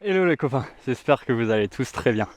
Hello les copains, j'espère que vous allez tous très bien.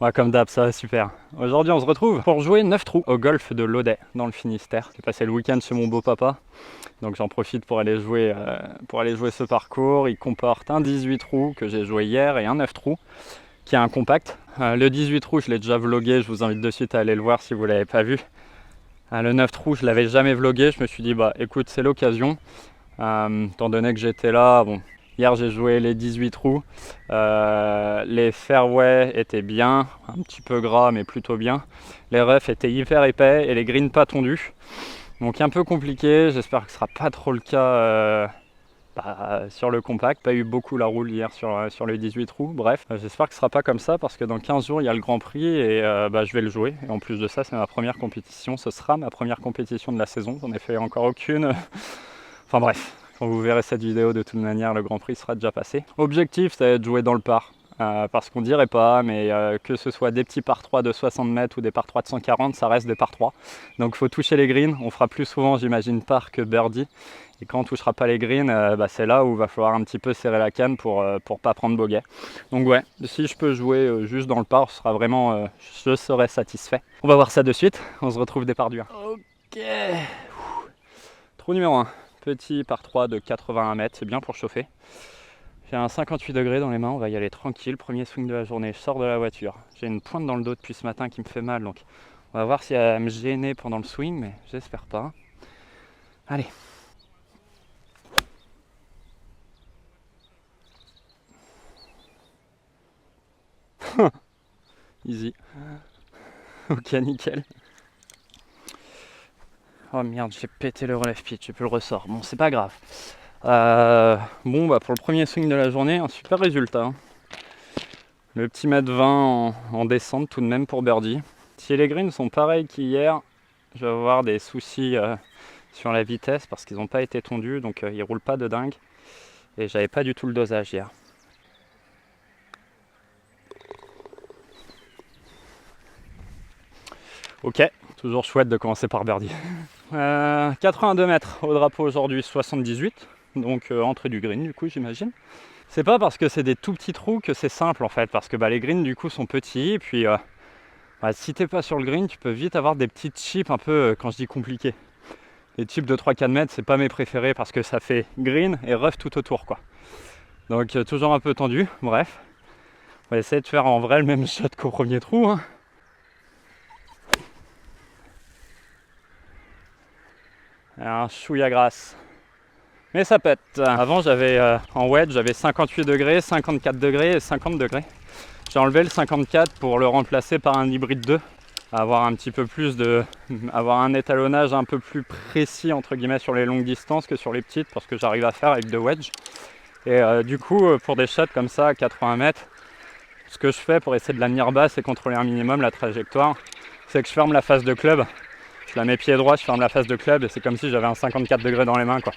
Moi comme d'hab, ça va super. Aujourd'hui on se retrouve pour jouer 9 trous au golf de Laudet dans le Finistère. J'ai passé le week-end chez mon beau-papa, donc j'en profite pour aller jouer ce parcours. Il comporte un 18 trous que j'ai joué hier et un 9 trous qui est un compact. Le 18 trous je l'ai déjà vlogué, je vous invite de suite à aller le voir si vous ne l'avez pas vu. Le 9 trous je l'avais jamais vlogué, je me suis dit bah écoute c'est l'occasion. Étant donné que j'étais là, bon, hier j'ai joué les 18 trous, les fairways étaient bien, un petit peu gras mais plutôt bien, les roughs étaient hyper épais et les greens pas tondus, donc un peu compliqué. J'espère que ce sera pas trop le cas sur le compact, pas eu beaucoup la roule hier sur les 18 trous, bref, j'espère que ce sera pas comme ça parce que dans 15 jours il y a le Grand Prix et je vais le jouer, et en plus de ça c'est ma première compétition, ce sera ma première compétition de la saison, j'en ai fait encore aucune. Enfin bref, quand vous verrez cette vidéo, de toute manière, le Grand Prix sera déjà passé. Objectif, ça va être de jouer dans le par. Parce qu'on dirait pas, mais que ce soit des petits par 3 de 60 mètres ou des par 3 de 140, ça reste des par 3. Donc il faut toucher les greens. On fera plus souvent, j'imagine, par que birdie. Et quand on touchera pas les greens, c'est là où il va falloir un petit peu serrer la canne pour pas prendre bogey. Donc ouais, si je peux jouer juste dans le par, ce sera vraiment, je serai satisfait. On va voir ça de suite. On se retrouve départ du 1. Ok. Trou numéro 1. Petit par 3 de 81 mètres, c'est bien pour chauffer. J'ai un 58 degrés dans les mains, on va y aller tranquille. Premier swing de la journée, je sors de la voiture. J'ai une pointe dans le dos depuis ce matin qui me fait mal, donc on va voir si elle va me gêner pendant le swing, mais j'espère pas. Allez. Easy. Ok, nickel. Oh merde, j'ai pété le relève pitch, et puis le ressort. Bon, c'est pas grave. Pour le premier swing de la journée, un super résultat. Hein. Le petit mètre 20 en descente tout de même pour birdie. Si les greens sont pareils qu'hier, je vais avoir des soucis sur la vitesse parce qu'ils n'ont pas été tondus, donc ils roulent pas de dingue. Et j'avais pas du tout le dosage hier. Ok, toujours chouette de commencer par birdie. 82 mètres au drapeau aujourd'hui, 78. Donc entrée du green du coup j'imagine. C'est pas parce que c'est des tout petits trous que c'est simple en fait, parce que les greens du coup sont petits, et puis si t'es pas sur le green, tu peux vite avoir des petites chips un peu, quand je dis compliqué. Les chips de 3-4 mètres, c'est pas mes préférés parce que ça fait green et rough tout autour quoi. Donc toujours un peu tendu, bref. On va essayer de faire en vrai le même shot qu'au premier trou. Hein. Un chouïa grasse. Mais ça pète. Avant j'avais en wedge, j'avais 58 degrés, 54 degrés et 50 degrés. J'ai enlevé le 54 pour le remplacer par un hybride 2. Avoir un petit peu plus avoir un étalonnage un peu plus précis entre guillemets sur les longues distances que sur les petites, parce que j'arrive à faire avec deux wedge. Et du coup pour des shots comme ça à 80 mètres, ce que je fais pour essayer de la tenir basse et contrôler un minimum la trajectoire, c'est que je ferme la face de club, je la mets pied droit, je ferme la face de club et c'est comme si j'avais un 54 degrés dans les mains quoi.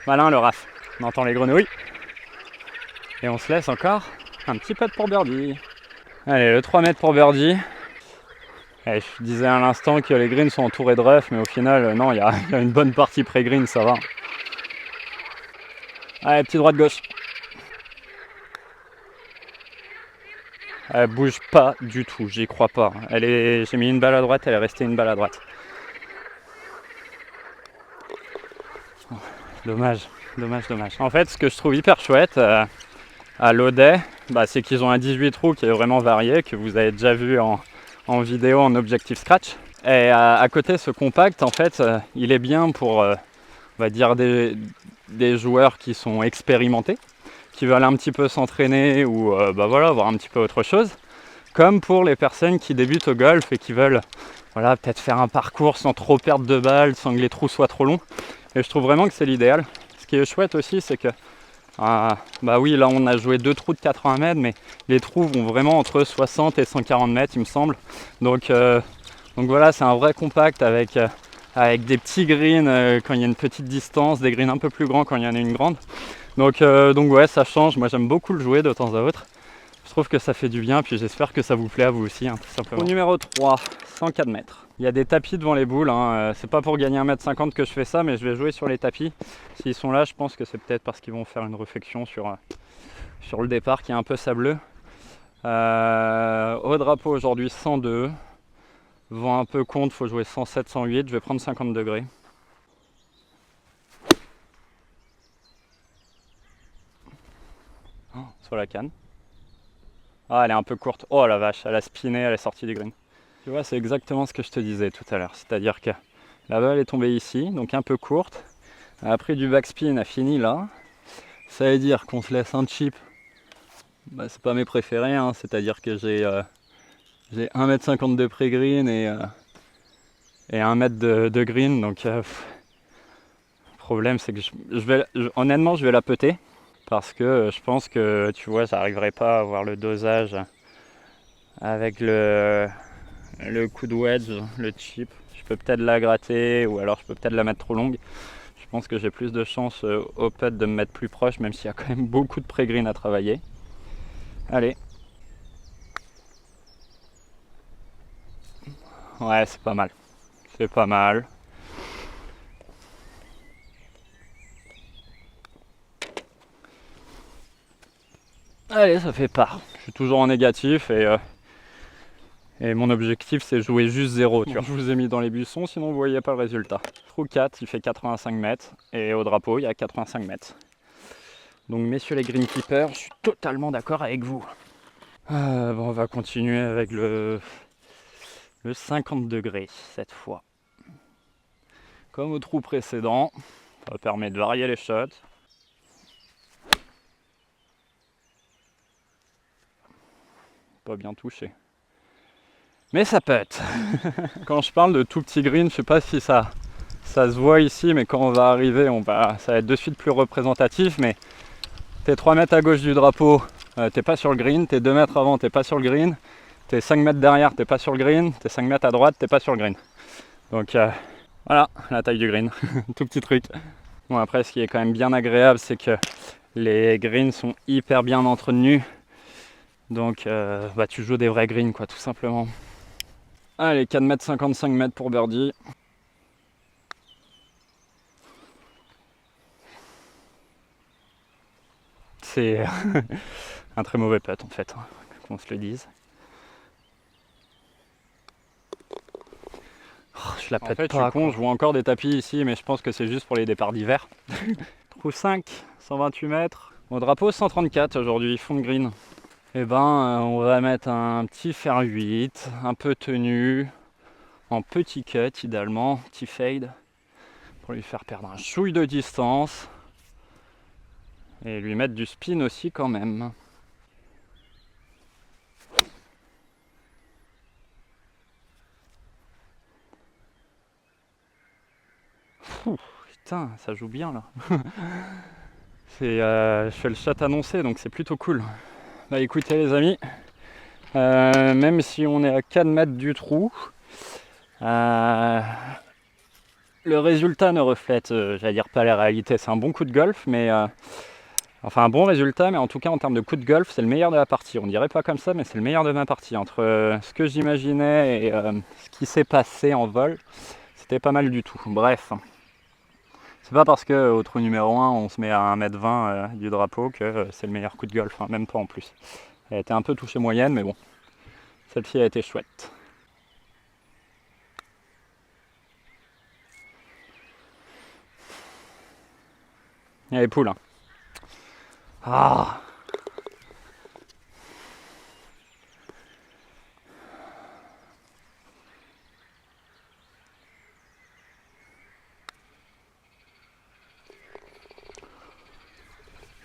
Malin le raf, on entend les grenouilles. Et on se laisse encore un petit putt pour birdie. Allez, le 3 mètres pour birdie. Et je disais à l'instant que les greens sont entourés de rough, mais au final, non, il y a une bonne partie pré-green, ça va. Allez, petit droite gauche. Elle bouge pas du tout, j'y crois pas. J'ai mis une balle à droite, elle est restée une balle à droite. Oh, dommage. En fait, ce que je trouve hyper chouette à Laudet, c'est qu'ils ont un 18 trous qui est vraiment varié, que vous avez déjà vu en vidéo en objectif scratch. Et à côté, ce compact, en fait, il est bien pour, on va dire, des joueurs qui sont expérimentés, qui veulent un petit peu s'entraîner ou voir un petit peu autre chose, comme pour les personnes qui débutent au golf et qui veulent peut-être faire un parcours sans trop perdre de balles, sans que les trous soient trop longs. Et je trouve vraiment que c'est l'idéal. Ce qui est chouette aussi, c'est que oui, là on a joué 2 trous de 80 mètres, mais les trous vont vraiment entre 60 et 140 mètres, il me semble. Donc voilà, c'est un vrai compact avec des petits greens quand il y a une petite distance, des greens un peu plus grands quand il y en a une grande. Donc ouais, ça change. Moi j'aime beaucoup le jouer de temps à autre. Je trouve que ça fait du bien, puis j'espère que ça vous plaît à vous aussi, hein, tout simplement. Au numéro 3, 104 mètres. Il y a des tapis devant les boules, hein. C'est pas pour gagner 1,50 m que je fais ça, mais je vais jouer sur les tapis. S'ils sont là, je pense que c'est peut-être parce qu'ils vont faire une réflexion sur sur le départ qui est un peu sableux. Au drapeau aujourd'hui 102. Vent un peu contre, faut jouer 107, 108. Je vais prendre 50 degrés. Oh, sur la canne. Ah, elle est un peu courte. Oh la vache, elle a spiné, elle est sortie du green. Tu vois, c'est exactement ce que je te disais tout à l'heure. C'est-à-dire que la balle est tombée ici, donc un peu courte. Elle a pris du backspin, a fini là. Ça veut dire qu'on se laisse un chip. Bah, c'est pas mes préférés, hein. C'est-à-dire que j'ai 1,50 m de pré-green et 1 m de green. Donc le problème c'est que honnêtement je vais la peter. Parce que je pense que tu vois, j'arriverai pas à avoir le dosage avec le coup de wedge, le chip. Je peux peut-être la gratter ou alors je peux peut-être la mettre trop longue. Je pense que j'ai plus de chance au putt de me mettre plus proche, même s'il y a quand même beaucoup de pré-green à travailler. Allez. Ouais, c'est pas mal. C'est pas mal. Allez, ça fait part. Je suis toujours en négatif et mon objectif c'est jouer juste 0. Tu vois. Je vous ai mis dans les buissons, sinon vous voyez pas le résultat. Trou 4, il fait 85 mètres et au drapeau il y a 85 mètres. Donc messieurs les greenkeepers, je suis totalement d'accord avec vous. Bon, on va continuer avec le 50 degrés cette fois. Comme au trou précédent, ça permet de varier les shots. Pas bien touché. Mais ça peut être. Quand je parle de tout petit green, je sais pas si ça se voit ici, mais quand on va arriver, ça va être de suite plus représentatif. Mais t'es 3 mètres à gauche du drapeau, t'es pas sur le green. T'es 2 mètres avant, t'es pas sur le green. T'es 5 mètres derrière, t'es pas sur le green. T'es 5 mètres à droite, t'es pas sur le green. Donc voilà, la taille du green. Tout petit truc. Bon, après, ce qui est quand même bien agréable, c'est que les greens sont hyper bien entretenus. Donc tu joues des vrais greens, quoi, tout simplement. Allez, 4 mètres 55 mètres pour birdie. C'est un très mauvais putt en fait, hein, qu'on se le dise. Oh, je la pète en fait, pas. Je suis con, je vois encore des tapis ici, mais je pense que c'est juste pour les départs d'hiver. Trou 5, 128 mètres. Au drapeau 134 aujourd'hui, fond de green. Et on va mettre un petit fer 8, un peu tenu, en petit cut idéalement, petit fade, pour lui faire perdre un chouille de distance. Et lui mettre du spin aussi quand même. Putain, ça joue bien là. Je fais le shot annoncé, donc c'est plutôt cool. Bah écoutez les amis, même si on est à 4 mètres du trou, le résultat ne reflète, j'allais dire pas la réalité, c'est un bon coup de golf, mais enfin un bon résultat, mais en tout cas en termes de coup de golf, c'est le meilleur de la partie. On dirait pas comme ça, mais c'est le meilleur de ma partie. Entre ce que j'imaginais et ce qui s'est passé en vol, c'était pas mal du tout. Bref. C'est pas parce qu'au trou numéro 1 on se met à 1,20 m du drapeau que c'est le meilleur coup de golf, hein, même pas en plus. Elle a été un peu touchée moyenne, mais bon, celle-ci a été chouette. Il y a les poules. Hein. Ah!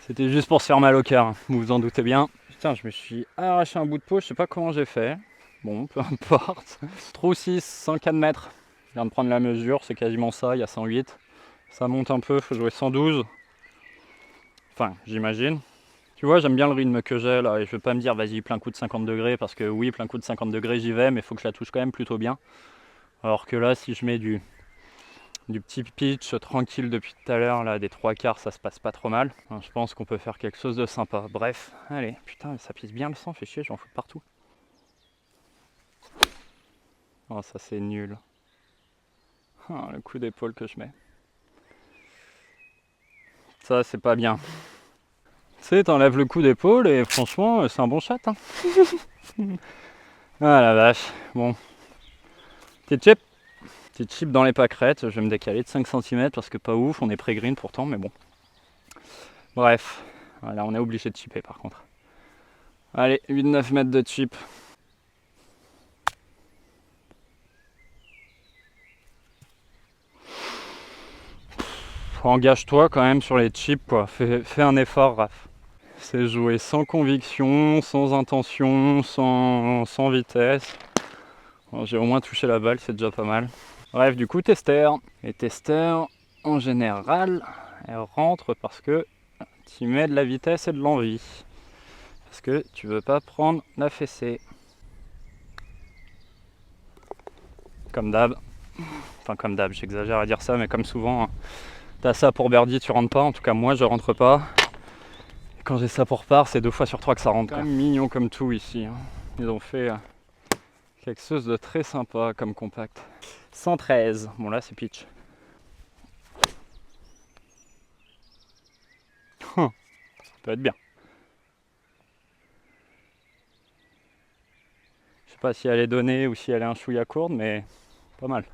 C'était juste pour se faire mal au cœur, hein, vous vous en doutez bien. Putain, je me suis arraché un bout de peau, je sais pas comment j'ai fait. Bon, peu importe. Trou 6, 104 mètres. Je viens de prendre la mesure, c'est quasiment ça, il y a 108. Ça monte un peu, faut jouer 112. Enfin, j'imagine. Tu vois, j'aime bien le rythme que j'ai là, et je vais pas me dire vas-y plein coup de 50 degrés, parce que oui, plein coup de 50 degrés j'y vais, mais il faut que je la touche quand même plutôt bien. Alors que là, si je mets du petit pitch tranquille depuis tout à l'heure, là, des 3/4, ça se passe pas trop mal. Enfin, je pense qu'on peut faire quelque chose de sympa. Bref, allez, putain, ça pisse bien le sang, fait chier, j'en fous partout. Oh, ça c'est nul. Oh, le coup d'épaule que je mets. Ça, c'est pas bien. Tu sais, t'enlèves le coup d'épaule et franchement, c'est un bon shot. Hein. Ah la vache. Bon. Petite chip. Petite chip dans les pâquerettes. Je vais me décaler de 5 cm parce que pas ouf. On est pré-green pourtant, mais bon. Bref. Voilà, on est obligé de chipper par contre. Allez, 8-9 mètres de chip. Engage-toi quand même sur les chips, quoi. Fais un effort, Raph. C'est jouer sans conviction, sans intention, sans vitesse. Bon, j'ai au moins touché la balle, c'est déjà pas mal. Bref, du coup, testeur. Les testeurs, en général, elles rentrent parce que tu mets de la vitesse et de l'envie. Parce que tu veux pas prendre la fessée. Comme d'hab. Enfin, comme d'hab, j'exagère à dire ça, mais comme souvent, hein. T'as ça pour birdie, tu rentres pas. En tout cas, moi, je rentre pas. Et quand j'ai ça pour par, c'est 2 fois sur 3 que ça rentre. Quand même mignon comme tout ici. Hein. Ils ont fait quelque chose de très sympa comme compact. 113. Bon, là, c'est pitch. Ça peut être bien. Je sais pas si elle est donnée ou si elle est un chouïa courte, mais pas mal.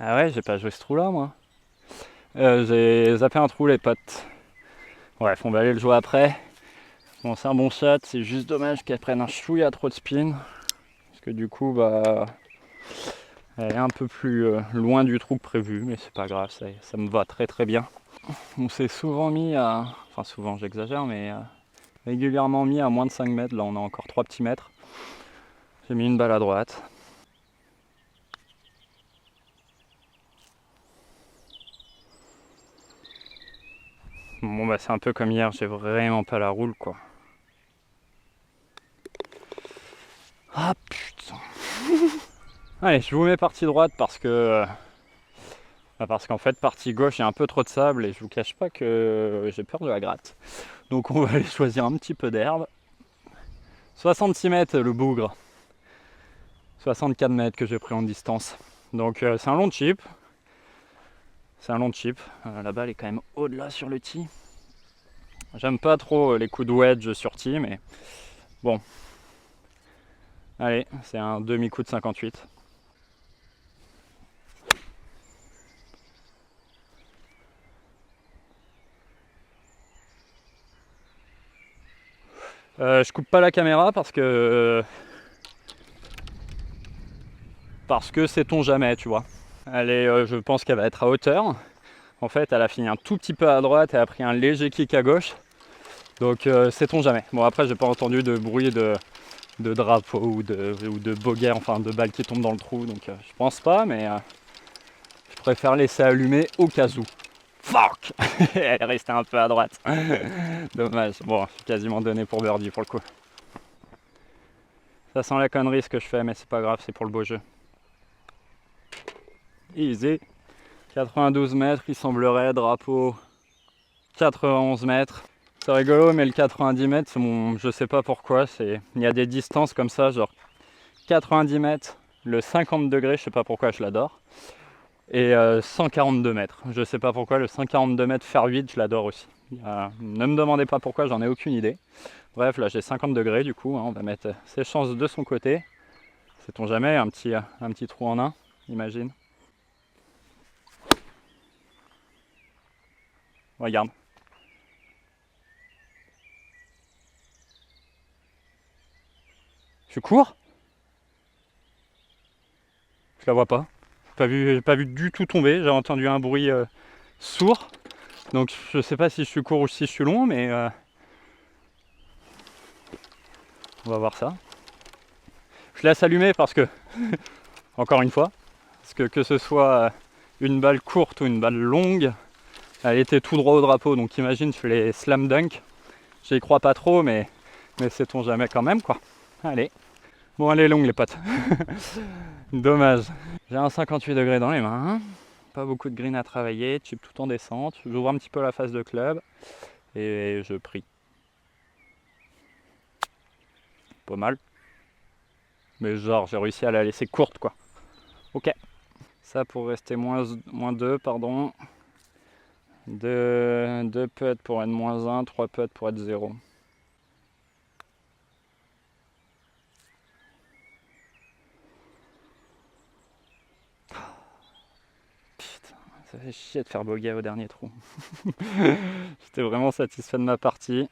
Ah ouais, j'ai pas joué ce trou là moi. J'ai zappé un trou les potes. Bref, on va aller le jouer après. Bon, c'est un bon shot, c'est juste dommage qu'elle prenne un chouïa trop de spin. Parce que du coup, bah, elle est un peu plus loin du trou que prévu, mais c'est pas grave, ça me va très très bien. On s'est souvent mis à. Enfin, souvent, j'exagère, mais régulièrement mis à moins de 5 mètres. Là, on a encore 3 petits mètres. J'ai mis une balle à droite. Bon bah c'est un peu comme hier, j'ai vraiment pas la roule quoi. Ah putain. Allez, je vous mets partie droite parce que parce qu'en fait partie gauche il y a un peu trop de sable et je vous cache pas que j'ai peur de la gratte. Donc on va aller choisir un petit peu d'herbe. 66 mètres le bougre. 64 mètres que j'ai pris en distance. Donc c'est un long chip. C'est un long chip. La balle est quand même au-delà sur le tee. J'aime pas trop les coups de wedge sur tee, mais bon. Allez, c'est un demi-coup de 58. Je coupe pas la caméra parce que sait-on jamais, tu vois. Elle je pense qu'elle va être à hauteur. En fait, elle a fini un tout petit peu à droite et a pris un léger kick à gauche. Donc, sait-on jamais. Bon, après, j'ai pas entendu de bruit de drapeau ou de bogey, enfin de balles qui tombent dans le trou. Donc, je pense pas, mais je préfère laisser allumer au cas où. Fuck. Elle est restée un peu à droite. Dommage. Bon, je suis quasiment donné pour birdie pour le coup. Ça sent la connerie ce que je fais, mais c'est pas grave, c'est pour le beau jeu. Easy. 92 mètres, il semblerait, drapeau 91 mètres. C'est rigolo, mais le 90 mètres, c'est mon, je sais pas pourquoi, il y a des distances comme ça, genre 90 mètres, le 50 degrés, je sais pas pourquoi je l'adore, et 142 mètres. Je sais pas pourquoi, le 142 mètres fer 8, je l'adore aussi. Ne me demandez pas pourquoi, j'en ai aucune idée. Bref, là j'ai 50 degrés du coup, hein, on va mettre ses chances de son côté. Sait-on jamais, un petit trou en un, imagine. Regarde. Je cours. Je la vois pas. J'ai pas vu du tout tomber. J'ai entendu un bruit sourd. Donc je sais pas si je suis court ou si je suis long, mais on va voir ça. Je laisse allumer parce que, encore une fois, parce que ce soit une balle courte ou une balle longue, elle était tout droit au drapeau. Donc imagine, je fais les slam dunk. J'y crois pas trop, mais sait-on jamais quand même quoi. Allez. Bon, elle est longue les potes. Dommage. J'ai un 58 degrés dans les mains. Pas beaucoup de green à travailler, chip tout en descente. J'ouvre un petit peu la face de club et je prie. Pas mal. Mais genre, j'ai réussi à la laisser courte quoi. Ok. Ça pour rester moins 2, pardon. 2 putts pour être -1, 3 putts pour être 0. Putain, ça fait chier de faire bogey au dernier trou. J'étais vraiment satisfait de ma partie.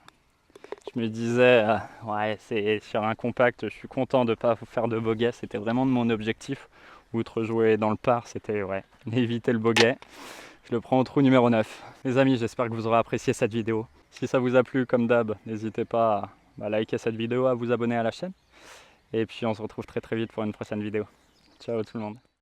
Je me disais, ouais, c'est sur un compact, je suis content de ne pas faire de bogey. C'était vraiment mon objectif. Outre jouer dans le par, c'était éviter le bogey. Je le prends au trou numéro 9. Les amis, j'espère que vous aurez apprécié cette vidéo. Si ça vous a plu, comme d'hab, n'hésitez pas à liker cette vidéo, à vous abonner à la chaîne. Et puis on se retrouve très vite pour une prochaine vidéo. Ciao tout le monde.